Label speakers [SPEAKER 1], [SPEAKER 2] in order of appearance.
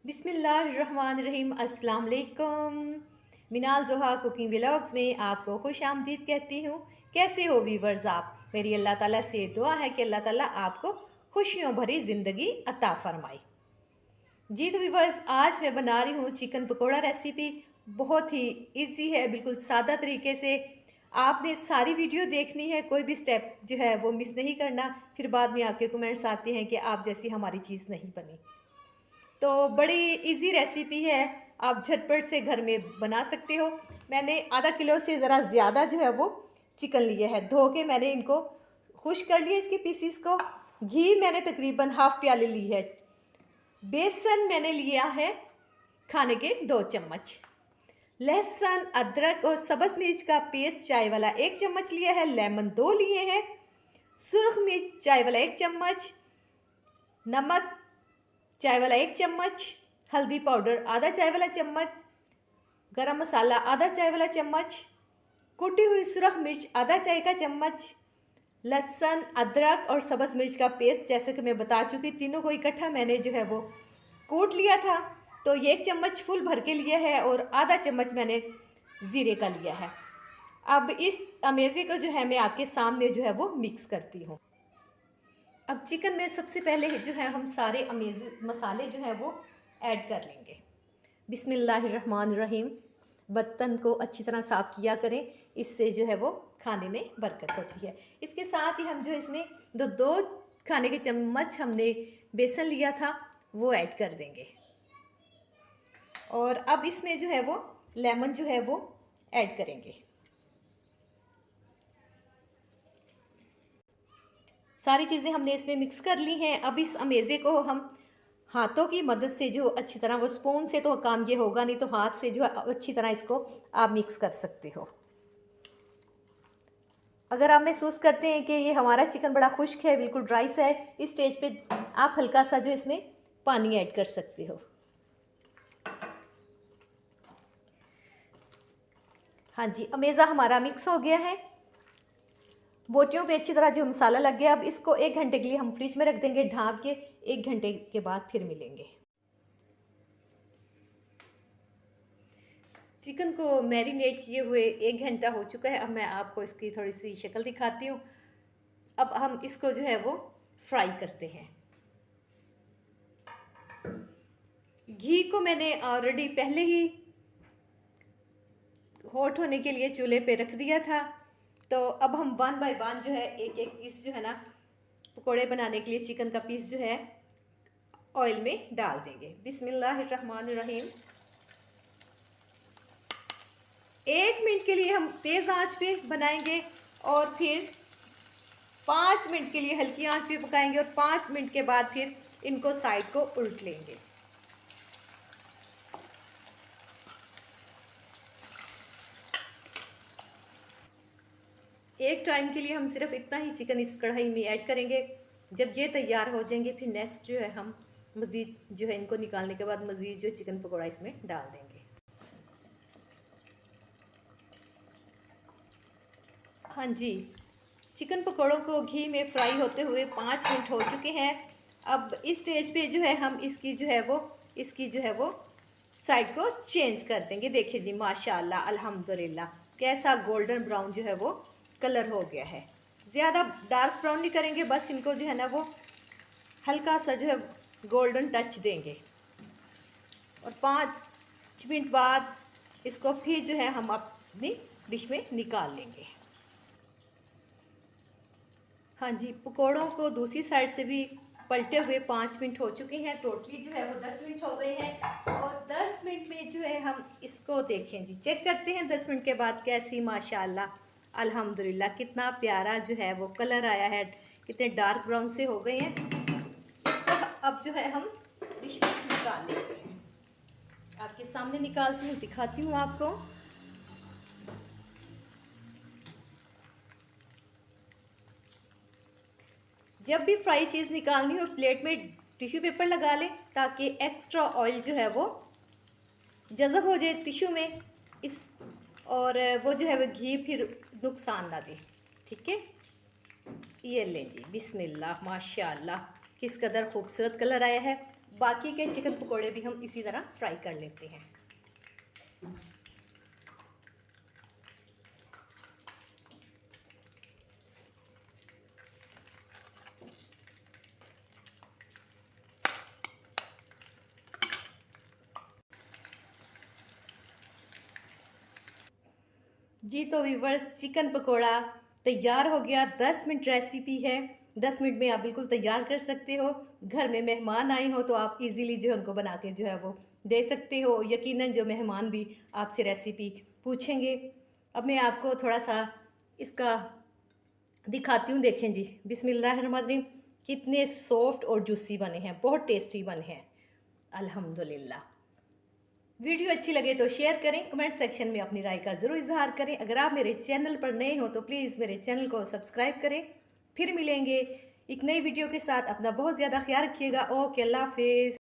[SPEAKER 1] बिस्मिल्लाहिर्रहमानिर्रहीम। अस्सलाम वालेकुम। मिनाल जोहा कुकिंग व्लॉग्स में आपको खुश आमदीद कहती हूँ। कैसे हो वीवर्स आप? मेरी अल्लाह ताला से दुआ है कि अल्लाह ताला आपको खुशियों भरी ज़िंदगी अता फरमाए। जी तो वीवर्स, आज मैं बना रही हूँ चिकन पकोड़ा रेसिपी। बहुत ही इजी है, बिल्कुल सादा तरीके से। आपने सारी वीडियो देखनी है, कोई भी स्टेप जो है वो मिस नहीं करना, फिर बाद में आपके कमेंट्स आते हैं कि आप जैसी हमारी चीज़ नहीं बनी। तो बड़ी इजी रेसिपी है, आप झटपट से घर में बना सकते हो। मैंने आधा किलो से ज़रा ज़्यादा जो है वो चिकन लिया है। धो के मैंने इनको खुश कर लिया, इसके पीसीस को। घी मैंने तकरीबन हाफ प्याली ली है। बेसन मैंने लिया है खाने के 2 चम्मच। लहसुन, अदरक और सब्ज़ मिर्च का पेस्ट चाय वाला 1 चम्मच लिया है। लेमन 2 लिए हैं। सुरख मिर्च चाय वाला 1 चम्मच। नमक चाय वाला 1 चम्मच। हल्दी पाउडर आधा चाय वाला चम्मच। गरम मसाला आधा चाय वाला चम्मच। कुटी हुई सुरख मिर्च आधा चाय का चम्मच। लहसुन, अदरक और सब्ज़ मिर्च का पेस्ट, जैसे कि मैं बता चुकी, तीनों को इकट्ठा मैंने जो है वो कूट लिया था। तो ये 1 चम्मच फुल भर के लिया है और आधा चम्मच मैंने ज़ीरे का लिया है। अब इस अमेज़े को जो है मैं आपके सामने जो है वो मिक्स करती हूँ। अब चिकन में सबसे पहले जो है हम सारे अमेज़िंग मसाले जो है वो ऐड कर लेंगे। बिस्मिल्लाहिर्रहमानिर्रहीम। बर्तन को अच्छी तरह साफ़ किया करें, इससे जो है वो खाने में बरकत होती है। इसके साथ ही हम जो इसमें दो खाने के चम्मच हमने बेसन लिया था वो ऐड कर देंगे। और अब इसमें जो है वो लेमन जो है वो ऐड करेंगे। सारी चीज़ें हमने इसमें मिक्स कर ली हैं। अब इस अमेज़े को हम हाथों की मदद से जो अच्छी तरह, वो स्पून से तो काम ये होगा नहीं, तो हाथ से जो है अच्छी तरह इसको आप मिक्स कर सकते हो। अगर आप महसूस करते हैं कि ये हमारा चिकन बड़ा खुश्क है, बिल्कुल ड्राई सा है, इस स्टेज पे आप हल्का सा जो इसमें पानी ऐड कर सकते हो। हाँ जी, अमेज़ा हमारा मिक्स हो गया है। बोटियों पे अच्छी तरह जो मसाला लग गया। अब इसको 1 घंटे के लिए हम फ्रिज में रख देंगे ढाँप के। 1 घंटे के बाद फिर मिलेंगे। चिकन को मैरिनेट किए हुए 1 घंटा हो चुका है। अब मैं आपको इसकी थोड़ी सी शक्ल दिखाती हूँ। अब हम इसको जो है वो फ्राई करते हैं। घी को मैंने ऑलरेडी पहले ही हॉट होने के लिए चूल्हे पे रख दिया था। तो अब हम 1 बाय 1 जो है एक एक पीस जो है ना, पकोड़े बनाने के लिए चिकन का पीस जो है ऑयल में डाल देंगे। बिस्मिल्लाहिर्रहमानिर्रहीम। 1 मिनट के लिए हम तेज़ आंच पे बनाएंगे और फिर 5 मिनट के लिए हल्की आंच पे पकाएंगे और 5 मिनट के बाद फिर इनको साइड को उल्ट लेंगे। एक टाइम के लिए हम सिर्फ इतना ही चिकन इस कढ़ाई में ऐड करेंगे। जब ये तैयार हो जाएंगे फिर नेक्स्ट जो है हम मज़ीद जो है इनको निकालने के बाद मज़ीद जो चिकन पकौड़ा इसमें डाल देंगे। हाँ जी, चिकन पकौड़ों को घी में फ्राई होते हुए 5 मिनट हो चुके हैं। अब इस स्टेज पे जो है हम इसकी जो है वो साइड को चेंज कर देंगे। देखिए जी, माशाल्लाह अल्हम्दुलिल्लाह, कैसा गोल्डन ब्राउन जो है वो कलर हो गया है। ज़्यादा डार्क ब्राउन नहीं करेंगे, बस इनको जो है ना वो हल्का सा जो है गोल्डन टच देंगे। और 5 मिनट बाद इसको फिर जो है हम अपनी डिश में निकाल लेंगे। हाँ जी, पकोड़ों को दूसरी साइड से भी पलटे हुए 5 मिनट हो चुके हैं। टोटली जो है वो 10 मिनट हो गए हैं। और 10 मिनट में जो है हम इसको देखें जी, चेक करते हैं 10 मिनट के बाद कैसी माशाल्लाह अल्हम्दुलिल्लाह कितना प्यारा जो है वो कलर आया है, कितने डार्क ब्राउन से हो गए हैं। इसको अब जो है हम डिश में निकाल लेते हैं। आपके सामने निकालती हूँ, दिखाती हूँ आपको। जब भी फ्राई चीज़ निकालनी हो प्लेट में टिश्यू पेपर लगा लें ताकि एक्स्ट्रा ऑयल जो है वो जज़ब हो जाए टिश्यू में इस, और वो जो है वो घी फिर नुकसान ना दे। ठीक है, ये लें जी, बिस्मिल्लाह, माशाल्लाह किस कदर खूबसूरत कलर आया है। बाकी के चिकन पकोड़े भी हम इसी तरह फ्राई कर लेते हैं। जी तो व्यूवर्स, चिकन पकोड़ा तैयार हो गया। 10 मिनट रेसिपी है, 10 मिनट में आप बिल्कुल तैयार कर सकते हो। घर में मेहमान आए हो तो आप इजीली जो है उनको बना के जो है वो दे सकते हो। यकीनन जो मेहमान भी आपसे रेसिपी पूछेंगे। अब मैं आपको थोड़ा सा इसका दिखाती हूँ। देखें जी, बिस्मिल्लाहिर्रहमानिर्रहीम, कितने सॉफ्ट और जूसी बने हैं, बहुत टेस्टी बने हैं अल्हम्दुलिल्लाह। वीडियो अच्छी लगे तो शेयर करें, कमेंट सेक्शन में अपनी राय का ज़रूर इजहार करें। अगर आप मेरे चैनल पर नए हो तो प्लीज़ मेरे चैनल को सब्सक्राइब करें। फिर मिलेंगे एक नई वीडियो के साथ। अपना बहुत ज़्यादा ख्याल रखिएगा। ओके, अल्लाह हाफिज़।